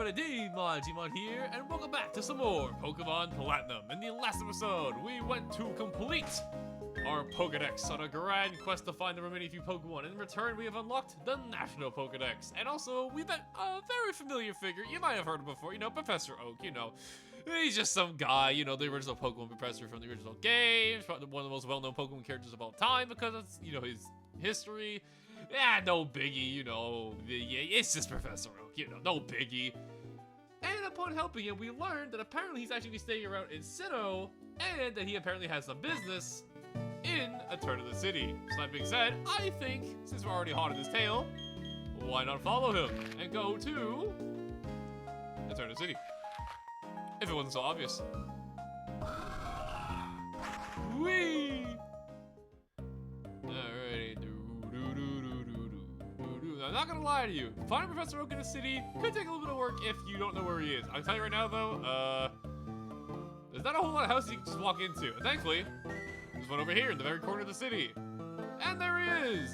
everybody, Digimon here, and welcome back to some more Pokemon Platinum. In the last episode, we went to complete our Pokedex on a grand quest to find the remaining few Pokemon. In return, we have unlocked the National Pokedex, and also we met a very familiar figure. You might have heard of before, you know, Professor Oak, you know. He's just some guy, you know, the original Pokemon professor from the original games, probably one of the most well-known Pokemon characters of all time because it's, you know, his history. Yeah, no biggie, you know, it's just Professor Oak, you know, no biggie. And upon helping him, we learned that apparently he's actually staying around in Sinnoh, and that he apparently has some business in Eterna City. So that being said, I think, since we're already hot in his tail, why not follow him and go to Eterna City? If it wasn't so obvious. Whee! Alrighty. I'm not gonna lie to you. Finding Professor Oak in the city could take a little bit of work if you don't know where he is. I'll tell you right now though, there's not a whole lot of houses you can just walk into. And thankfully, there's one over here in the very corner of the city. And there he is!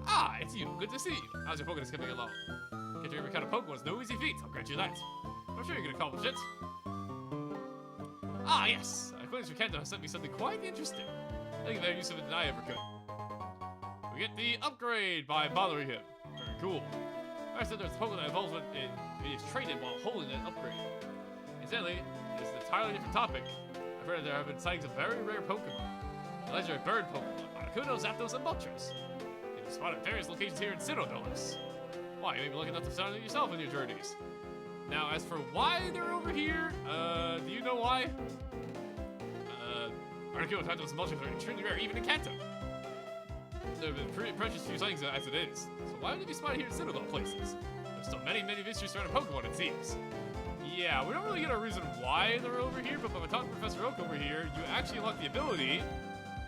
Ah, it's you. Good to see you. How's your Pokedex coming along? Catching every kind of Pokemon is no easy feat, I'll grant you that. I'm sure you can accomplish it. Ah, yes! Acquaintance with Kanto has sent me something quite interesting. I think a better use of it than I ever could. We get the upgrade by bothering him. Very cool. I said there's Pokemon involvement in is traded while holding that upgrade. Incidentally, it's an entirely different topic. I've heard that there have been sightings of very rare Pokemon. The legendary bird Pokemon, Articuno, Zapdos, and Moltres. They've been spotted at various locations here in Sinnoh, no less. Why, you may be lucky enough to find it yourself in your journeys. Now, as for why they're over here, do you know why? Articuno, Zapdos, and Moltres are extremely rare, even in Kanto. There have been pretty precious few sightings as it is. So why would they be spotted here in Sinnoh of all places? There's still many visitors surrounding Pokemon, it seems. Yeah, we don't really get a reason why they're over here, but by talking to Professor Oak over here, you actually unlock the ability.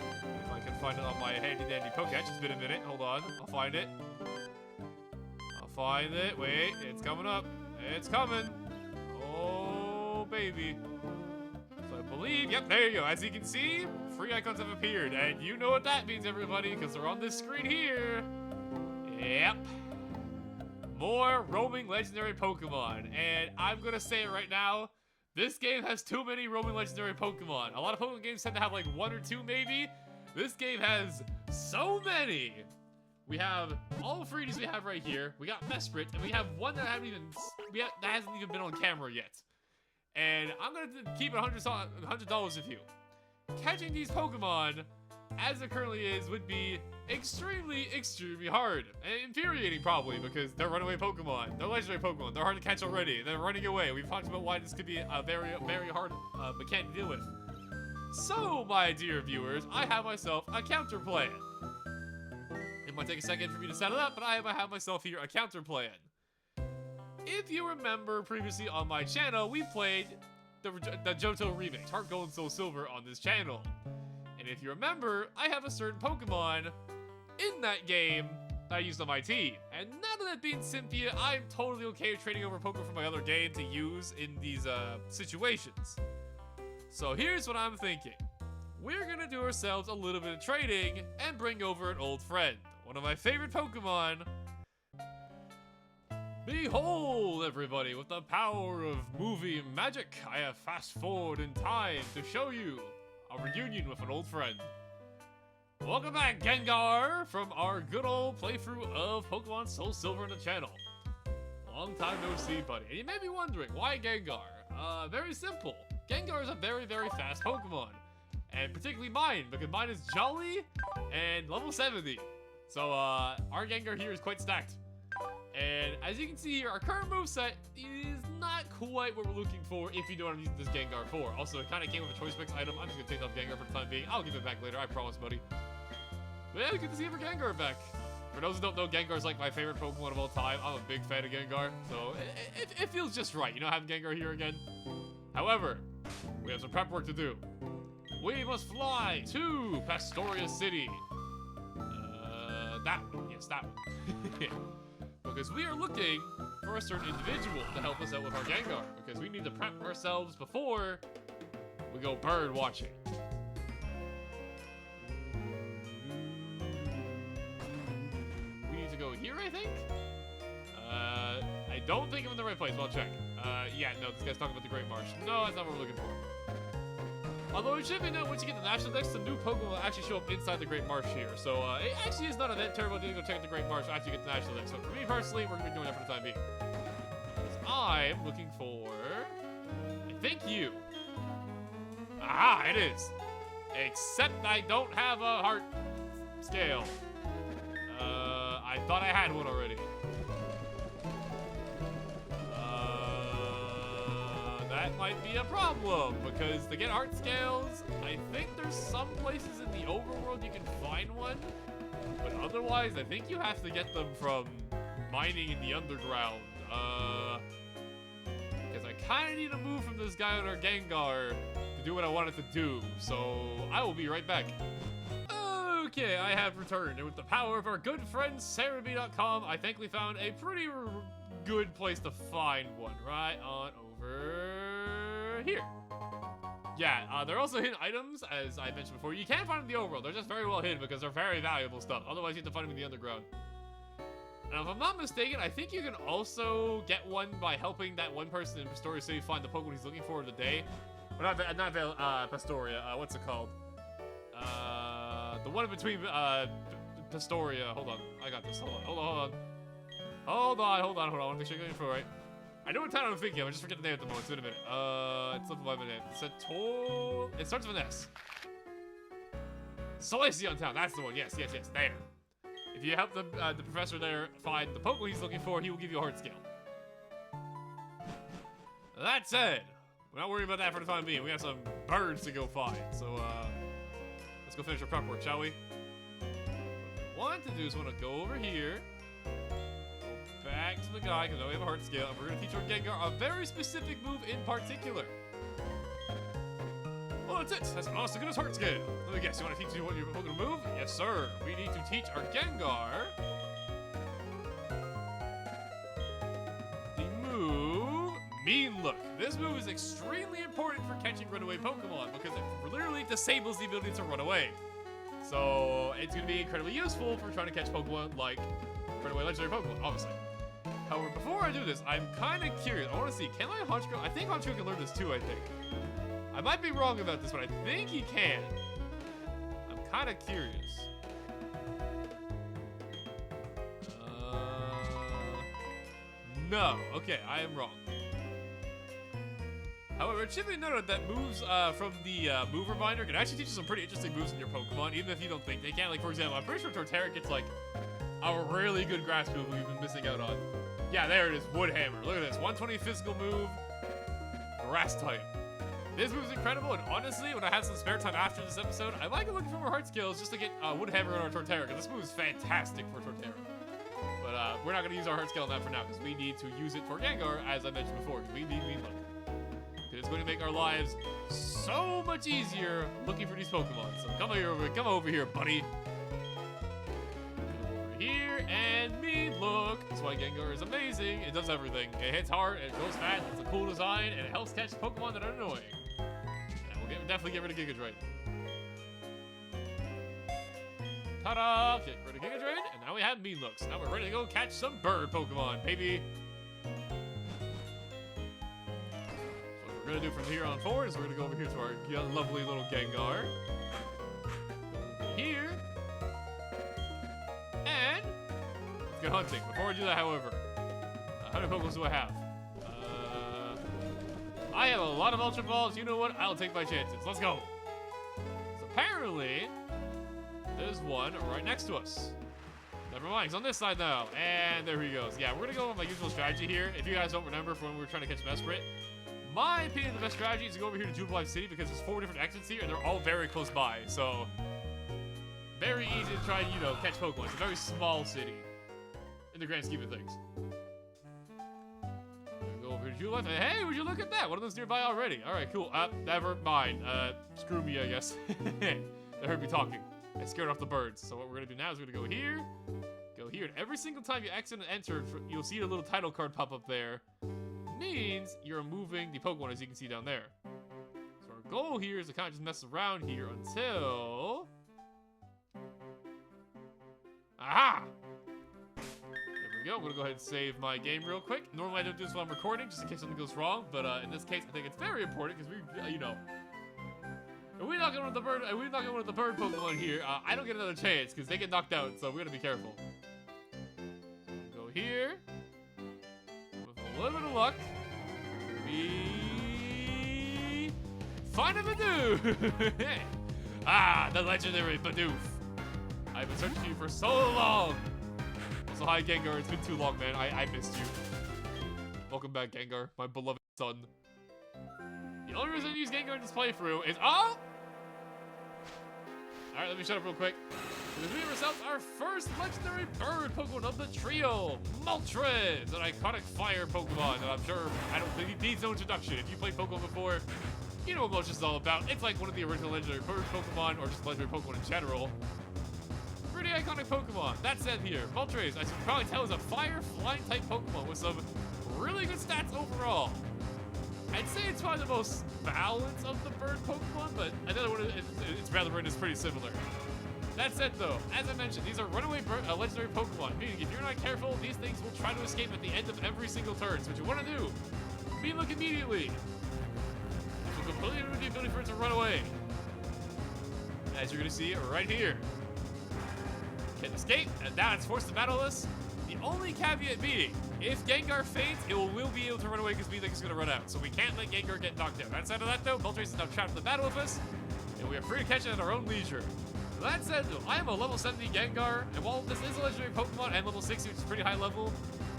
If I can find it on my handy-dandy Pokédex, it's been a minute. Hold on, I'll find it. Wait, it's coming up. It's coming. Oh, baby. So I believe, yep, there you go. As you can see, free icons have appeared, and you know what that means, everybody, because they're on this screen here. Yep. More roaming legendary Pokemon, and I'm gonna say it right now, this game has too many roaming legendary Pokemon. A lot of Pokemon games tend to have like one or two, maybe. This game has so many. We have all the Freedies we have right here. We got Mesprit, and we have one that hasn't even been on camera yet. And I'm gonna keep it $100 with you. Catching these Pokemon, as it currently is, would be extremely hard. And infuriating, probably, because they're runaway Pokemon. They're legendary Pokemon. They're hard to catch already. They're running away. We've talked about why this could be a very hard mechanic to deal with. So, my dear viewers, I have myself a counter plan. It might take a second for me to set it up, but I have myself here a counter plan. If you remember previously on my channel, we played the Johto remix, Heart Gold and Soul Silver, on this channel. And if you remember, I have a certain Pokemon in that game that I used on my team. And now that I've beaten Cynthia, I'm totally okay with trading over Pokemon from my other game to use in these situations. So here's what I'm thinking. We're gonna do ourselves a little bit of trading and bring over an old friend. One of my favorite Pokemon. Behold, everybody, with the power of movie magic, I have fast forward in time to show you a reunion with an old friend. Welcome back, Gengar, from our good old playthrough of Pokemon Soul Silver on the channel. Long time no see, buddy. And you may be wondering, why Gengar? Very simple. Gengar is a very fast Pokemon. And particularly mine, because mine is Jolly and level 70. So, our Gengar here is quite stacked. And as you can see here, our current moveset is not quite what we're looking for if you know what I'm using this Gengar for. Also, it kind of came with a Choice Mix item. I'm just going to take off Gengar for the time being. I'll give it back later, I promise, buddy. But yeah, good to see our Gengar back. For those who don't know, Gengar is like my favorite Pokemon of all time. I'm a big fan of Gengar, so it feels just right, you know, having Gengar here again. However, we have some prep work to do. We must fly to Pastoria City. That one. Yes, that one. Because we are looking for a certain individual to help us out with our Gengar. Because we need to prep ourselves before we go bird watching. We need to go here, I think? I don't think I'm in the right place. Well, I'll check. Yeah, no, this guy's talking about the Great Marsh. No, that's not what we're looking for. Although it should be known, once you get the National Dex, some new Pokemon will actually show up inside the Great Marsh here. So, it actually is not a that terrible idea to go check out the Great Marsh after you get the National Dex. But for me personally, we're going to be doing that for the time being. I'm looking for... I think you. Aha, it is. Except I don't have a heart scale. I thought I had one already. That might be a problem, because to get heart scales, I think there's some places in the overworld you can find one, but otherwise, I think you have to get them from mining in the underground, because I kind of need to move from this guy on our Gengar to do what I wanted to do, so I will be right back. Okay, I have returned, and with the power of our good friend Cerebi.com, I think we found a pretty good place to find one, right on over here. Yeah, they're also hidden items, as I mentioned before. You can't find them in the overworld. They're just very well hidden because they're very valuable stuff. Otherwise, you have to find them in the underground. Now, if I'm not mistaken, I think you can also get one by helping that one person in Pastoria City find the Pokemon he's looking for today. Or not Pastoria. What's it called? The one in between Pastoria. Hold on. I got this. Hold on. I want to make sure you're going for it right. I know what town I'm thinking of. I just forget the name at the moment. It's been a minute. It's looking like my name. It starts with an S. Solaceon Town. That's the one. Yes. There. If you help the professor there find the Pokemon he's looking for, he will give you a heart scale. That said, we're not worried about that for the time being. We got some birds to go find. So, let's go finish our prep work, shall we? What I want to do is want to go over here. Back to the guy, because now we have a heart scale, and we're going to teach our Gengar a very specific move in particular. Well, that's it. That's an honest to goodness heart scale. Let me guess, you want to teach you what you're going to move? Yes, sir. We need to teach our Gengar the move Mean Look. This move is extremely important for catching runaway Pokemon, because it literally disables the ability to run away. So, it's going to be incredibly useful for trying to catch Pokemon like runaway legendary Pokemon, obviously. However, before I do this, I'm kind of curious. I want to see, can my Honchkrow? I think Honchkrow can learn this too, I think. I might be wrong about this, but I think he can. I'm kind of curious. No. Okay, I am wrong. However, it should be noted that moves from the move reminder can actually teach you some pretty interesting moves in your Pokemon, even if you don't think they can. Like, for example, I'm pretty sure Torterra gets, like, a really good grass move we've been missing out on. Yeah, there it is, Wood Hammer. Look at this, 120 physical move, grass type. This move's incredible, and honestly, when I have some spare time after this episode, I might be looking for more heart skills just to get Wood Hammer on our Torterra, because this move is fantastic for Torterra. But we're not going to use our heart skill on that for now, because we need to use it for Gengar, as I mentioned before, because we need Mean Look. It's going to make our lives so much easier looking for these Pokemon. So come over here, buddy. Here, and Mean Look. That's why Gengar is amazing. It does everything. It hits hard, it goes fast, it's a cool design, and it helps catch Pokemon that are annoying. And we'll definitely get rid of Giga Drain. Ta-da! Get rid of Giga Drain, and now we have Mean Looks. Now we're ready to go catch some bird Pokemon, baby. So what we're gonna do from here on forward is we're gonna go over here to our lovely little Gengar. Over here. And let's go hunting. Before I do that, however, how many Pokemon do I have? I have a lot of Ultra Balls. You know what? I'll take my chances. Let's go. So apparently, there's one right next to us. Never mind, he's on this side now. And there he goes. Yeah, we're gonna go with my usual strategy here. If you guys don't remember from when we were trying to catch Mesprit, my opinion, the best strategy is to go over here to Jubilife City because there's 4 different exits here and they're all very close by. So very easy to try and, catch Pokemon. It's a very small city in the grand scheme of things. Go over to Jubilife. Hey, would you look at that? One of those nearby already. All right, cool. Never mind. Screw me, I guess. They heard me talking. I scared off the birds. So what we're gonna do now is we're gonna go here, and every single time you exit and enter, you'll see a little title card pop up there. Means you're moving the Pokemon, as you can see down there. So our goal here is to kind of just mess around here until... Aha! There we go. I'm gonna go ahead and save my game real quick. Normally I don't do this while I'm recording, just in case something goes wrong. But in this case, I think it's very important because we, you know, if we knock out one of the bird Pokemon here, I don't get another chance because they get knocked out. So we're gonna be careful. Go here. With a little bit of luck, we find a Bidoof. The legendary Bidoof. I've been searching for you for so long. So hi Gengar, it's been too long, man. I missed you. Welcome back, Gengar, my beloved son. The only reason I use Gengar in this playthrough is Alright, let me shut up real quick. Because we have ourselves our first legendary bird Pokemon of the trio, Moltres, an iconic fire Pokemon that I'm sure I don't think it needs no introduction. If you played Pokemon before, you know what Moltres is all about. It's like one of the original legendary bird Pokemon, or just legendary Pokemon in general. Pretty iconic Pokemon. That said here, Moltres, I should probably tell, is a fire flying type Pokemon with some really good stats overall. I'd say it's probably the most balanced of the bird Pokemon, but another one, its Rather is pretty similar. That said though, as I mentioned, these are runaway legendary Pokemon, meaning if you're not careful, these things will try to escape at the end of every single turn. So what you want to do, look immediately. This will completely remove the ability for it to run away. As you're going to see right here. Can escape, and now it's forced to battle us. The only caveat being, if Gengar faints, it will be able to run away because we think it's going to run out. So we can't let Gengar get knocked out. Outside of that though, Moltres is now trapped in the battle with us, and we are free to catch it at our own leisure. That said though, I am a level 70 Gengar, and while this is a legendary Pokemon and level 60, which is pretty high level,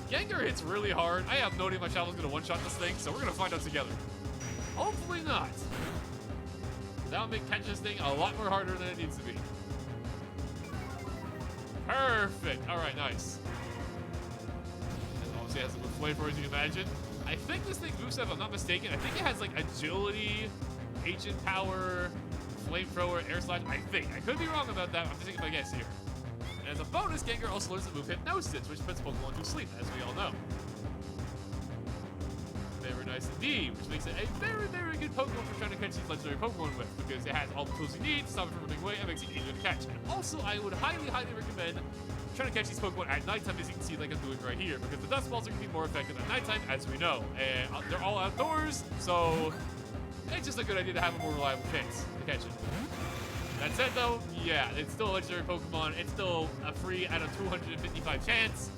Gengar hits really hard. I have no idea my child is going to one-shot this thing, so we're going to find out together. Hopefully not. That'll make catching this thing a lot more harder than it needs to be. Perfect. All right, nice. And obviously it has a good flavor, as you can imagine. I think this thing moves, if I'm not mistaken, I think it has like agility, ancient power, flamethrower, air slash. I think. I could be wrong about that. I'm just taking my guess here. And as a bonus, Gengar also learns the move Hypnosis, which puts Pokemon to sleep, as we all know. Very nice indeed, which makes it a very, very good Pokemon for trying to catch these legendary Pokemon with, because it has all the tools you need to stop it from running away and makes it easier to catch. And also, I would highly, highly recommend trying to catch these Pokemon at nighttime, as you can see like I'm doing right here, because the Dust Balls are going to be more effective at nighttime, as we know. And they're all outdoors, so it's just a good idea to have a more reliable chance to catch it. That said though, yeah, it's still a legendary Pokemon. It's still a free out of 255 chance.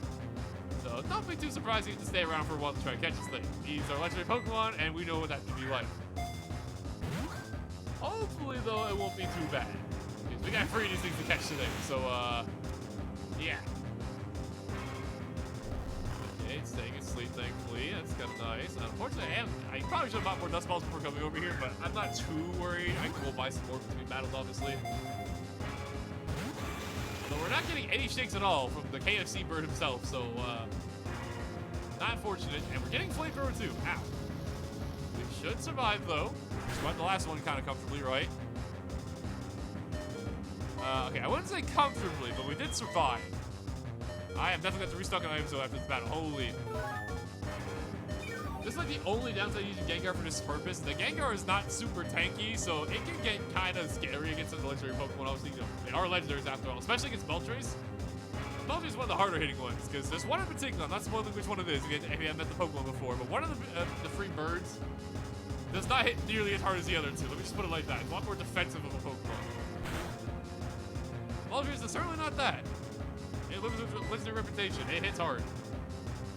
So don't be too surprising to stay around for a while to try to catch this thing. These are legendary Pokemon, and we know what that can be like. Hopefully, though, it won't be too bad. Because we got 3 of these things to catch today, so, yeah. Okay, it's staying asleep, thankfully. That's kind of nice. Unfortunately, I probably should have bought more Dust Balls before coming over here, but I'm not too worried. I can go buy some more between battles, obviously. So we're not getting any shakes at all from the KFC bird himself, so, not fortunate. And we're getting Flamethrower too. Ow. We should survive, though. We survived the last one kind of comfortably, right? Okay, I wouldn't say comfortably, but we did survive. I have definitely got to restock an item so after this battle. Holy. This is like the only downside using Gengar for this purpose. The Gengar is not super tanky, so it can get kind of scary against the legendary Pokemon. Obviously, you know, they are legendaries after all, especially against Moltres. Moltres is one of the harder hitting ones, because there's one in particular, I'm not spoiling which one it is if you haven't met the Pokemon before, but one of the free birds does not hit nearly as hard as the other two. Let me just put it like that. It's a lot more defensive of a Pokemon. Moltres is certainly not that. It lives with a legendary reputation. It hits hard.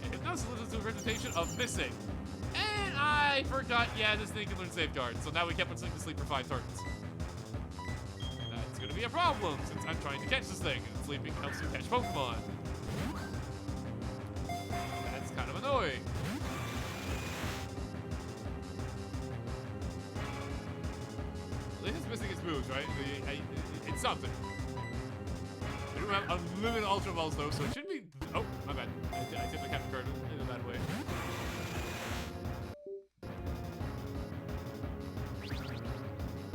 And Hypnosis lives with a reputation of missing. And I forgot, yeah, this thing can learn Safeguard. So now we kept putting to sleep for 5 turns. That's going to be a problem since I'm trying to catch this thing. And sleeping helps you catch Pokemon. That's kind of annoying. At least it's missing its moves, right? It's something. We don't have unlimited Ultra Balls though, so it shouldn't be. Oh, my bad. I tipped the captain card in a bad way.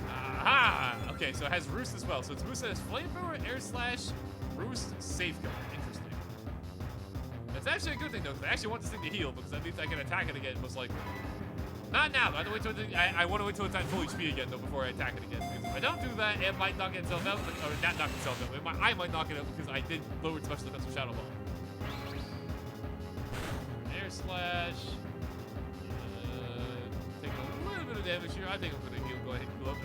Aha! Okay, so it has Roost as well. So its Roost has Flamethrower, Air Slash, Roost, Safeguard. Interesting. That's actually a good thing though, because I actually want this thing to heal, because that means I can attack it again, most likely. Not now. I want to wait till it's at full HP again though before I attack it again. Because if I don't do that, it might knock itself out, or not knock itself out. I might knock it out because I did lower its special defense with Shadow Ball. Slash. Take a little bit of damage here. I think I'm gonna go ahead and heal up.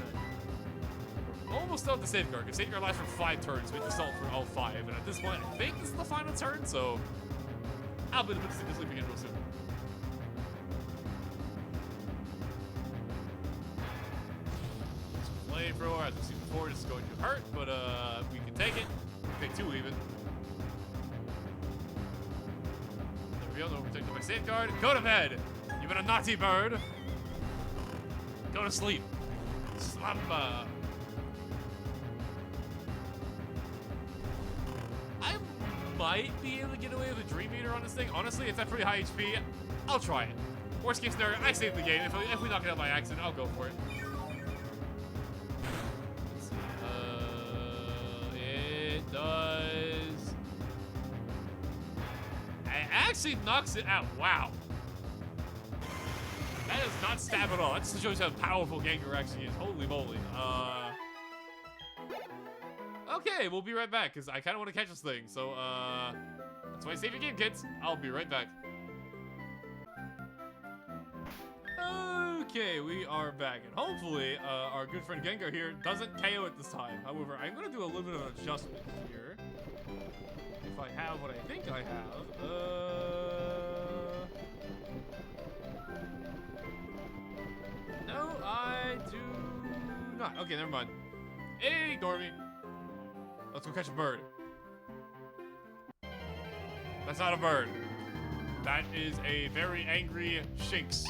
Almost out the safeguard, because safeguard lasts for 5 turns. We have to stall for all 5, and at this point, I think this is the final turn, so I'll be able to see this leap again real soon. Flamethrower, as we've seen before, this is going to hurt, but we can take it. Okay, 2 even. There we go, no protected by safeguard. Go to bed! You've been a naughty bird. Go to sleep. Slumber. I might be able to get away with a Dream Eater on this thing. Honestly, it's at pretty high HP. I'll try it. Worst case scenario, I save the game. If we knock it out by accident, I'll go for it. Let's see. It does. It actually knocks it out. Wow. That is not stab at all. That just shows how powerful Gengar actually is. Holy moly. Okay, we'll be right back, because I kind of want to catch this thing. So, that's why I save your game, kids. I'll be right back. Okay, we are back. And hopefully, our good friend Gengar here doesn't KO it this time. However, I'm going to do a little bit of an adjustment here. If I have what I think I have. No, I do not. Okay, never mind. Ignore me. Let's go catch a bird. That's not a bird. That is a very angry Shinx.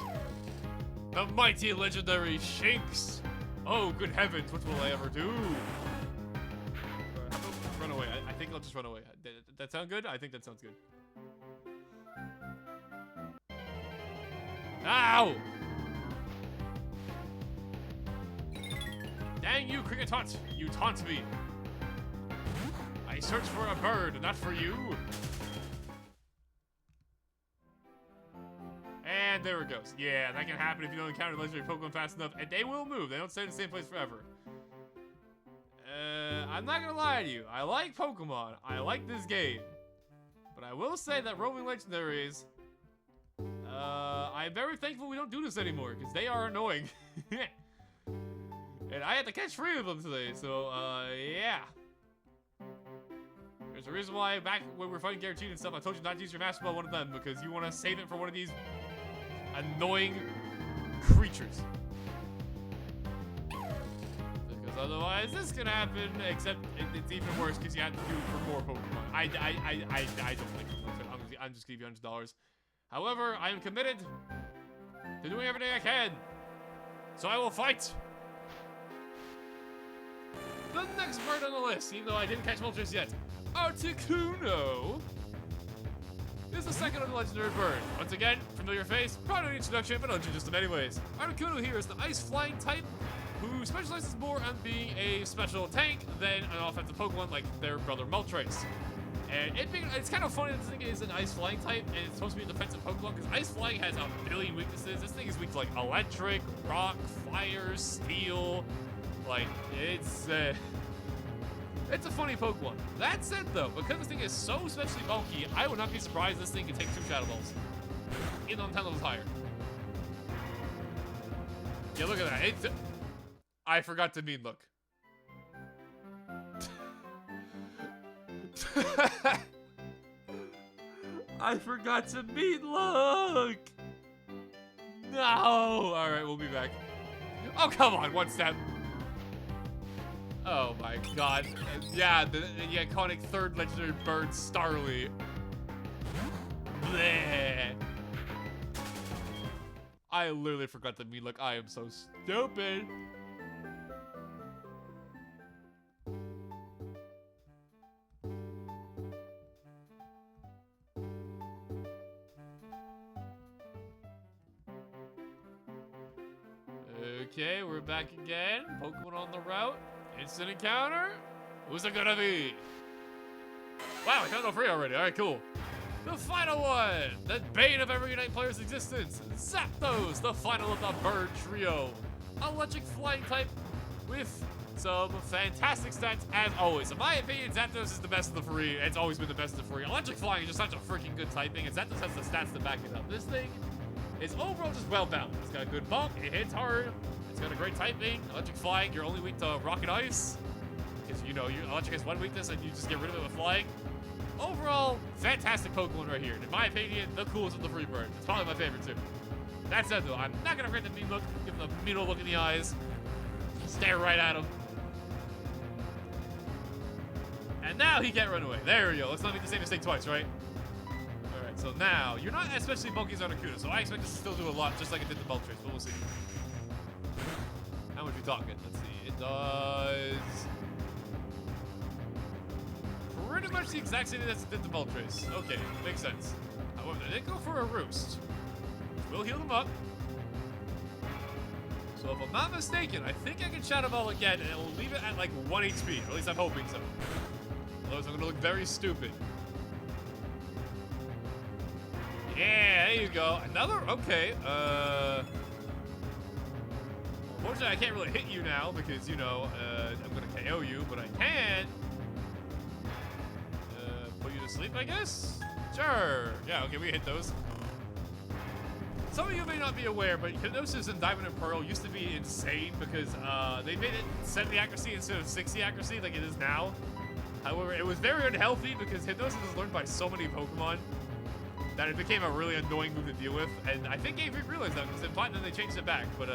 The mighty legendary Shinx. Oh, good heavens, what will I ever do? Run away. I think I'll just run away. That sound good? I think that sounds good. Ow! Dang you, Kricketot! You taunt me! I search for a bird, not for you! And there it goes. Yeah, that can happen if you don't encounter legendary Pokemon fast enough, and they will move. They don't stay in the same place forever. I'm not gonna lie to you. I like Pokemon. I like this game. But I will say that roaming legendaries, I'm very thankful we don't do this anymore, because they are annoying. And I had to catch 3 of them today, so, yeah. There's a reason why back when we were fighting Guaranteed and stuff, I told you not to use your Master Ball on one of them, because you want to save it for one of these annoying creatures. Because otherwise, this can happen, except it's even worse because you have to do it for more Pokemon. I don't think I'm just gonna give you $100. However, I am committed to doing everything I can. So I will fight. The next bird on the list, even though I didn't catch Moltres yet, Articuno is the second of the legendary bird. Once again, familiar face, probably an introduction, but I'll introduce them anyways. Articuno here is the ice flying type, who specializes more on being a special tank than an offensive Pokemon like their brother Moltres. And it's kind of funny that this thing is an ice flying type, and it's supposed to be a defensive Pokemon, because ice flying has a billion weaknesses. This thing is weak to like electric, rock, fire, steel. Like, it's a funny Pokemon. That said, though, because this thing is so especially bulky, I would not be surprised this thing can take 2 Shadow Balls. Even though I'm 10 levels higher. Yeah, look at that. I forgot to mean look. I forgot to mean look! No! Alright, we'll be back. Oh, come on, 1 step. Oh my god. Yeah, the iconic 3rd legendary bird, Starly. Bleh. I literally forgot to mean look. I am so stupid. Okay, we're back again. Pokemon on the route. Instant encounter. Who's it gonna be? Wow, I found all 3 already. Alright, cool. The final one. The bane of every Unite player's existence. Zapdos, the final of the bird trio. Electric flying type with Some fantastic stats as always. In my opinion, Zapdos is the best of the three. It's always been the best of the three. Electric Flying is just such a freaking good typing, and Zapdos has the stats to back it up. This thing is overall just well balanced. It's got a good bump, it hits hard, it's got a great typing. Electric Flying, you're only weak to Rock and Ice. Because, you know, your Electric has one weakness and you just get rid of it with Flying. Overall, fantastic Pokemon right here. And in my opinion, the coolest of the free bird. It's probably my favorite too. That said though, I'm not gonna forget the mean look, give him the mean old look in the eyes. Stare right at him. And now he can't run away. There we go. Let's not make the same mistake twice, right? Alright, so now, you're not especially bulky as Articuno, so I expect this to still do a lot, just like it did the Moltres, but we'll see. How much are we talking? Let's see. It does pretty much the exact same thing as it did the Moltres. Okay, makes sense. However, they did go for a Roost. We'll heal them up. So if I'm not mistaken, I think I can Shadow Ball again, and it will leave it at like 1 HP. Or at least I'm hoping so. Otherwise, I'm gonna look very stupid. Yeah, there you go. Another, okay. Unfortunately, I can't really hit you now because, you know, I'm gonna KO you, but I can put you to sleep, I guess? Sure. Yeah, okay, we hit those. Some of you may not be aware, but Hypnosis in Diamond and Pearl used to be insane because they made it 70 accuracy instead of 60 accuracy like it is now. However, it was very unhealthy because Hypnosis is learned by so many Pokemon that it became a really annoying move to deal with. And I think Game Freak realized that because in Platinum they changed it back, but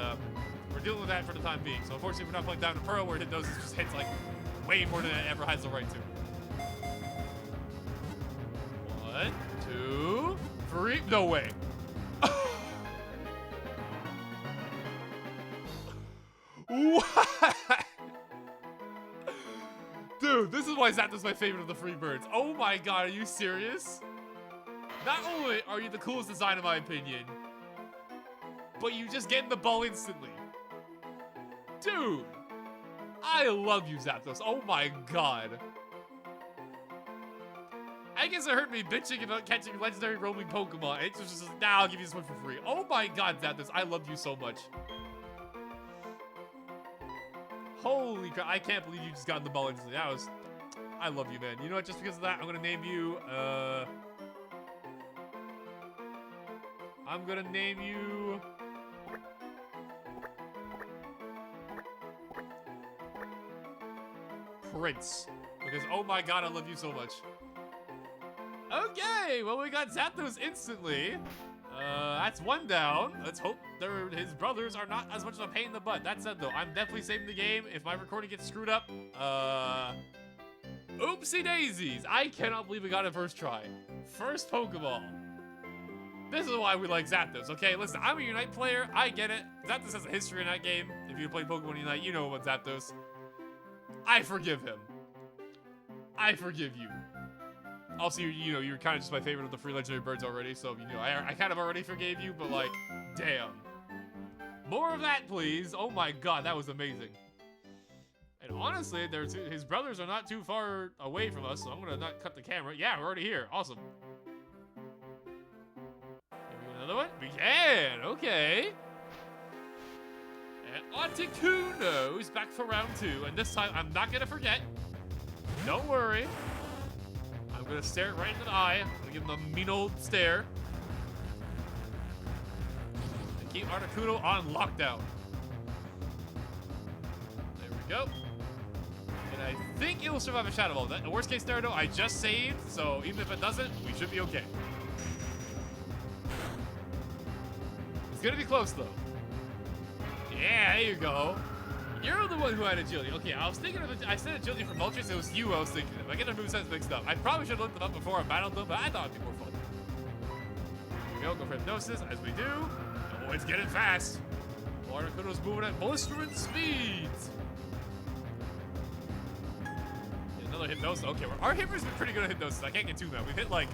we're dealing with that for the time being. So unfortunately, we're not playing Diamond and Pearl where Hypnosis just hits like way more than it ever has the right to. 1, 2, 3. No way. What? Dude, this is why Zapdos is my favorite of the free birds. Oh my god, are you serious? Not only are you the coolest design in my opinion, but you just get in the ball instantly. Dude, I love you, Zapdos. Oh my god. I guess it hurt me bitching about catching legendary roaming Pokemon. It's just, nah, I'll give you this one for free. Oh my god, Zapdos, I love you so much. Holy crap, I can't believe you just got in the ball instantly. That was, I love you, man. You know what, just because of that, I'm gonna name you, Prince. Because, oh my god, I love you so much. Okay, well, we got Zapdos instantly. That's one down. Let's hope his brothers are not as much of a pain in the butt. That said, though, I'm definitely saving the game. If my recording gets screwed up, oopsie daisies. I cannot believe we got it first try. First Pokeball. This is why we like Zapdos, okay? Listen, I'm a Unite player. I get it. Zapdos has a history in that game. If you played Pokemon Unite, you know about Zapdos. I forgive him. I forgive you. Also, you know, you're kind of just my favorite of the free legendary birds already, so, you know, I kind of already forgave you, but, like, damn. More of that, please. Oh my god, that was amazing. And honestly, his brothers are not too far away from us, so I'm gonna not cut the camera. Yeah, we're already here. Awesome. Can we get another one? We can! Okay. And Articuno is back for round 2, and this time, I'm not gonna forget. Don't worry. I'm gonna stare it right in the eye. I'm gonna give him a mean old stare. And keep Articuno on lockdown. There we go. And I think it will survive a Shadow Ball. The worst case scenario, I just saved, so even if it doesn't, we should be okay. It's gonna be close though. Yeah, there you go. You're the one who had agility. Okay, I was thinking of it. I said agility for Moltres. It was you I was thinking of. I get their movesets mixed up. I probably should have looked them up before I battled them, but I thought it'd be more fun. Here we go for Hypnosis, as we do. Oh, it's getting fast. Articuno's moving at blistering speeds. Get another Hypnosis. Okay, our hitter's been pretty good at Hypnosis. I can't get too mad. We've hit like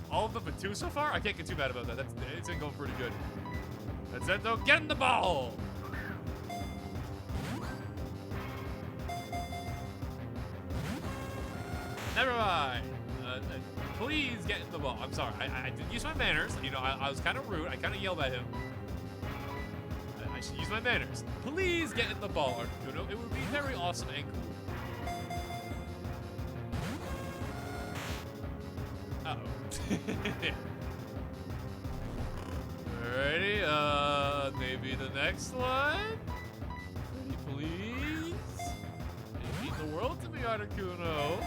all of them but 2 so far. I can't get too mad about that. It's been going pretty good. That's it though. Get in the ball. Never mind. Please get in the ball. I'm sorry. I didn't use my manners. You know, I was kind of rude. I kind of yelled at him. I I should use my manners. Please get in the ball, Articuno. It would be very awesome and cool. Uh-oh. Alrighty, maybe the next one? Pretty please? You mean the world to me, Articuno.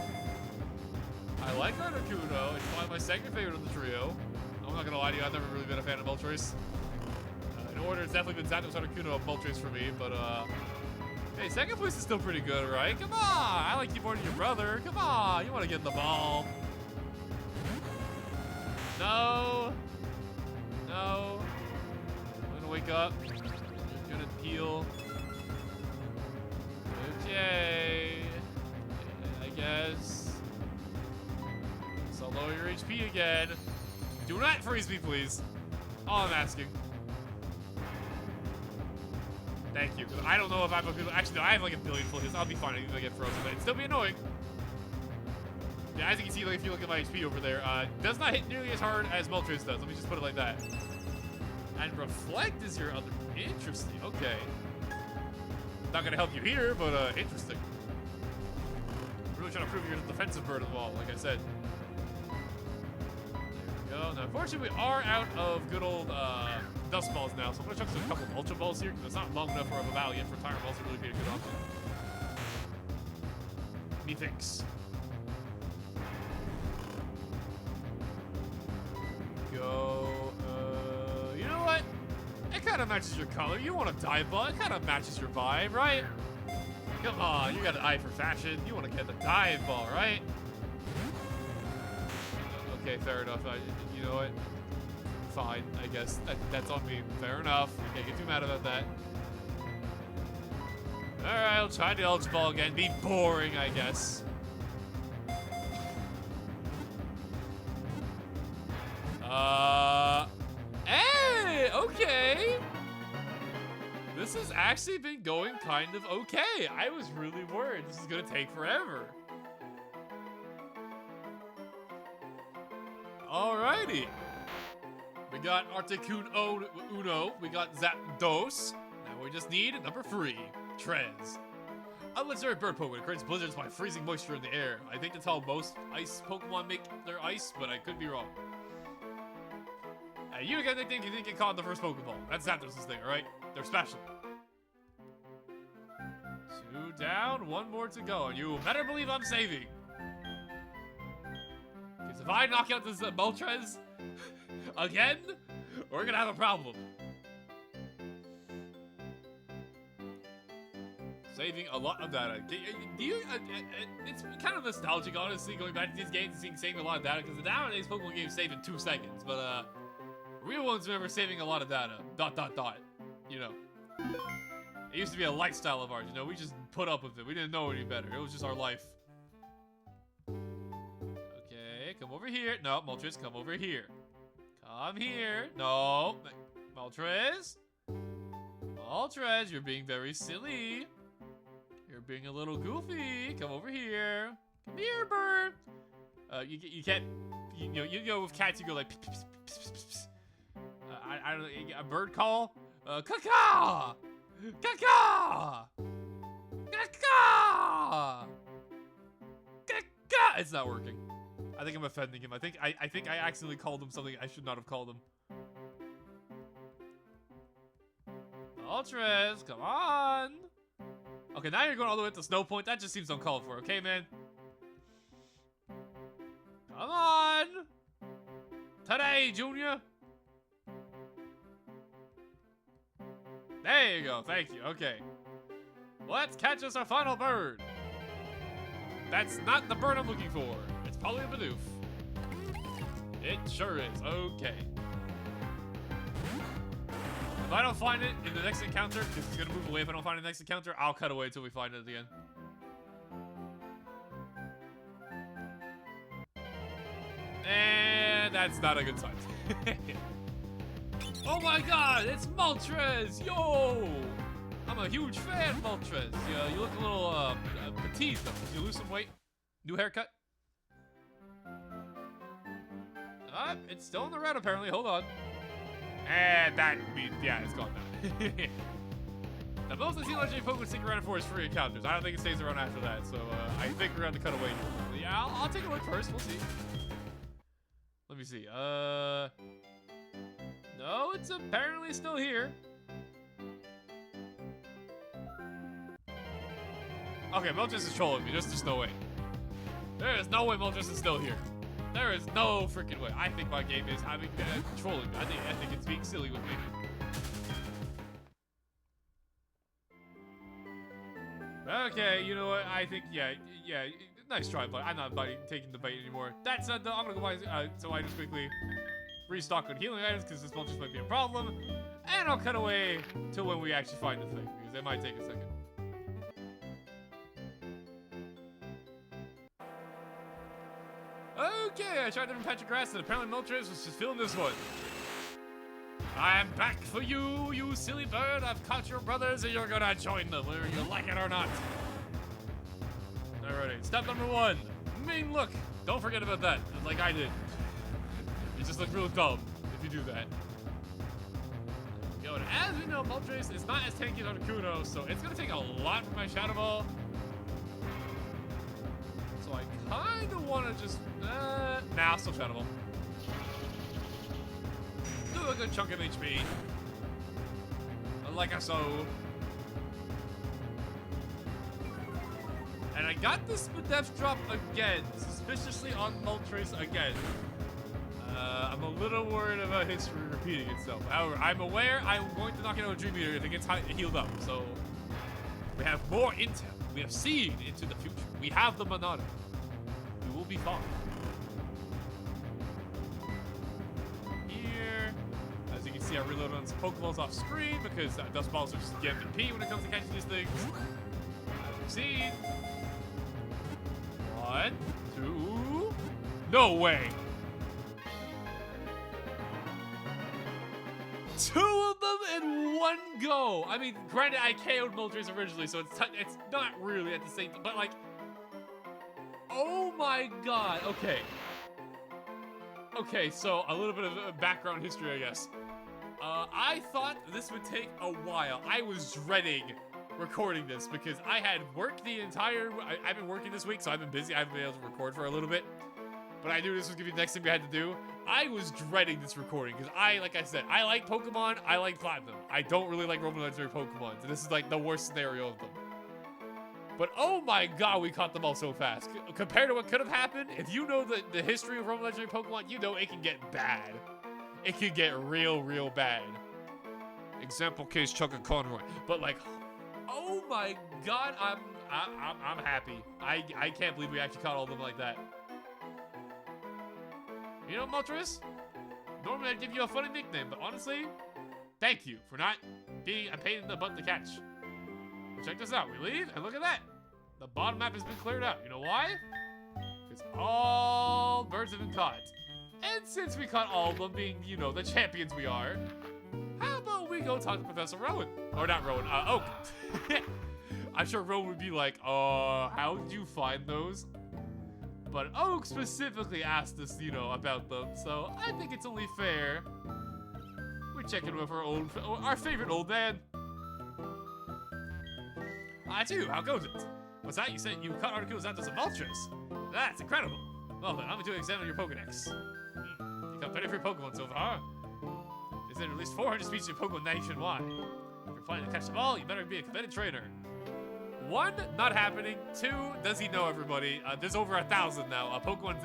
I like Articuno. It's probably my second favorite of the trio. I'm not gonna lie to you, I've never really been a fan of Moltres. In order, it's definitely been Zapdos, Articuno, and Moltres for me, but hey, second place is still pretty good, right? Come on! I like you more than your brother. Come on! You wanna get in the ball. No! No. I'm gonna wake up. I'm gonna heal. Okay. I guess. So lower your HP again. Do not freeze me, please. All I'm asking. Thank you. Because I don't know if I have a good. Actually, no, I have like a billion flickers. I'll be fine if I get frozen, but it'd still be annoying. Yeah, as you can see, like if you look at my HP over there, does not hit nearly as hard as Moltres does. Let me just put it like that. And Reflect is your other. Interesting. Okay. Not gonna help you here, but interesting. Really trying to prove you're the defensive bird of the ball, like I said. There we go. Now, unfortunately, we are out of good old Dust Balls now, so I'm gonna chuck a couple of Ultra Balls here because it's not long enough for a battle yet for Tire Balls to really be a good option. Methinks. Go. You know what? It kind of matches your color. You want a dive ball? It kind of matches your vibe, right? Come on, you got an eye for fashion. You want to get the dive ball, right? Okay, fair enough. You know what? Fine, I guess. That's on me. Fair enough. I can't get too mad about that. Alright, I'll try the Ultra Ball again. Be boring, I guess. Hey! Okay! This has actually been going kind of okay. I was really worried this is gonna take forever. Alrighty. We got Articuno Uno. We got Zapdos. Now we just need number 3, Trez. A legendary bird Pokemon. It creates blizzards by freezing moisture in the air. I think that's how most ice Pokemon make their ice, but I could be wrong. You got anything you didn't get caught in the first Pokeball. That's Zapdos' thing, alright? They're special. 2 down, 1 more to go, and you better believe I'm saving. Because if I knock out this Moltres again, we're gonna have a problem. Saving a lot of data. Do you? It's kind of nostalgic, honestly, going back to these games and saving a lot of data, because the nowadays Pokemon games save in 2 seconds, but real ones remember saving a lot of data. ... You know. It used to be a lifestyle of ours, you know? We just put up with it. We didn't know any better. It was just our life. Okay, come over here. No, Moltres, come over here. Come here. No. Moltres. Moltres, you're being very silly. You're being a little goofy. Come over here. Come here, bird. You can't... You know, you go with cats, you go like... I don't know, a bird call? Caca! Caca! Caca! Caca! It's not working. I think I'm offending him. I think I accidentally called him something I should not have called him. Moltres, come on! Okay, now you're going all the way up to Snow Point. That just seems uncalled for, okay, man? Come on! Today, Junior! There you go, thank you, okay. Let's catch us our final bird. That's not the bird I'm looking for. It's probably a Bidoof. It sure is, okay. If I don't find it in the next encounter, because he's gonna move away if I don't find the next encounter, I'll cut away until we find it again. And that's not a good sign. Oh my god, it's Moltres! Yo! I'm a huge fan, Moltres. You look a little petite though. Did you lose some weight? New haircut? It's still in the red apparently. Hold on. And that means, yeah, it's gone now. The most I've seen legendary Pokemon stick around for is free encounters. I don't think it stays around after that, so I think we're on the cutaway here. Yeah, I'll take a look first. We'll see. Let me see. No, it's apparently still here. Okay, Moltres is trolling me. There's no way. There is no way Moltres is still here. There is no freaking way. I think my game is having trolling me. I think it's being silly with me. Okay, you know what? I think yeah. Nice try, but I'm not taking the bait anymore. That said, though, I'm gonna go buy some items quickly, restock on healing items because this Moltres might be a problem, and I'll cut away to when we actually find the thing because it might take a second. Okay, I tried different patch of grass and apparently Moltres was just feeling this one. I'm back for you, you silly bird. I've caught your brothers and you're gonna join them, whether you like it or not. Alrighty, step number 1. Mean look. Don't forget about that, like I did. You just look real dumb if you do that. Yo, and as we know, Moltres is not as tanky as Articuno, so it's gonna take a lot from my Shadow Ball. So I kinda wanna just, nah, still Shadow Ball. Do a good chunk of HP. Like I so. And I got the Spadef drop again, suspiciously on Moltres again. I'm a little worried about history repeating itself. However, I'm aware I'm going to knock it out with Dream Eater if it gets healed up. So we have more intel. We have seen into the future. We have the Monado. We will be fine. Here, as you can see, I reloaded on some Pokeballs off screen because Dust Balls are just the MVP when it comes to catching these things. As we've seen. 1, 2. No way. 2 of them in one go. I mean, granted, I KO'd Moltres originally, so it's not really at the same time, but like, oh my god. Okay. Okay, so a little bit of background history, I guess. I thought this would take a while. I was dreading recording this because I had worked the entire. I've been working this week, so I've been busy. I haven't been able to record for a little bit. But I knew this was gonna be the next thing we had to do. I was dreading this recording because like I said, I like Pokemon, I like Platinum. I don't really like Roman Legendary Pokemon, so this is like the worst scenario of them. But oh my god, we caught them all so fast. Compared to what could have happened, if you know the history of Roman Legendary Pokemon, you know it can get bad. It can get real bad. Example case Chugga Conroy. But like, oh my god, I'm happy. I can't believe we actually caught all of them like that. You know, Moltres? Normally I'd give you a funny nickname, but honestly, thank you for not being a pain in the butt to catch. Check this out. We leave, and look at that. The bottom map has been cleared out. You know why? Because all birds have been caught. And since we caught all of them, being, you know, the champions we are, how about we go talk to Professor Rowan? Or not Rowan, Oak. I'm sure Rowan would be like, how did you find those? But Oak specifically asked us, you know, about them, so I think it's only fair we check in with our favorite old man. I too, how goes it? What's that? You said you caught Articuno's out to some Moltres. That's incredible. Well then, I'm going to examine your Pokedex. You caught 33 Pokemon so far. There's at least 400 species of Pokemon nationwide. If you're planning to catch them all, you better be a committed trainer. 1, not happening. 2, does he know everybody? There's over 1,000 now. Pokemon's,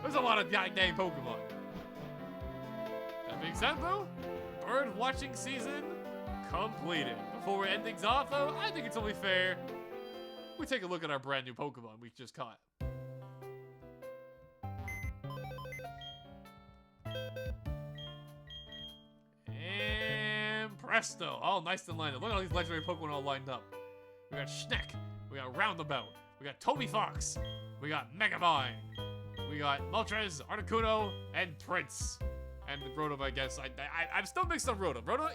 there's a lot of dang Pokemon. That being said, though, bird watching season completed. Before we end things off, though, I think it's only fair we take a look at our brand new Pokemon we just caught. And presto, all nice and lined up. Look at all these legendary Pokemon all lined up. We got Schneck, we got Roundabout, we got Toby Fox, we got Megavine, we got Moltres, Articuno, and Prince. And Rotom, I guess. I'm still mixed up Rotom. Rotom,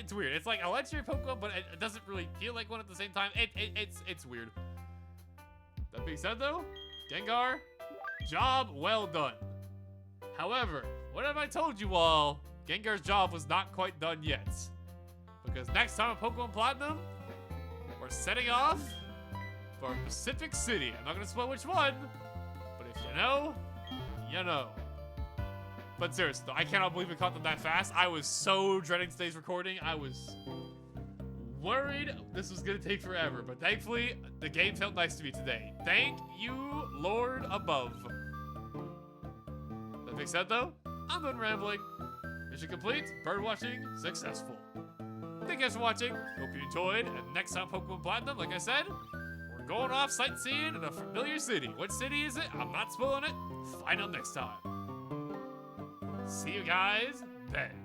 it's weird. It's like a legendary Pokemon, but it doesn't really feel like one at the same time. It's weird. That being said, though, Gengar, job well done. However, what have I told you all? Gengar's job was not quite done yet. Because next time on Pokemon Platinum, we're setting off for Pacific City. I'm not gonna spoil which one, but if you know, you know. But seriously, though, I cannot believe we caught them that fast. I was so dreading today's recording. I was worried this was gonna take forever, but thankfully, the game felt nice to me today. Thank you, Lord above. That being said, though, I'm done rambling. Mission complete, birdwatching successful. Thank you guys for watching. Hope you enjoyed. And next time, Pokemon Platinum, like I said, we're going off sightseeing in a familiar city. What city is it? I'm not spoiling it. Find out next time. See you guys then.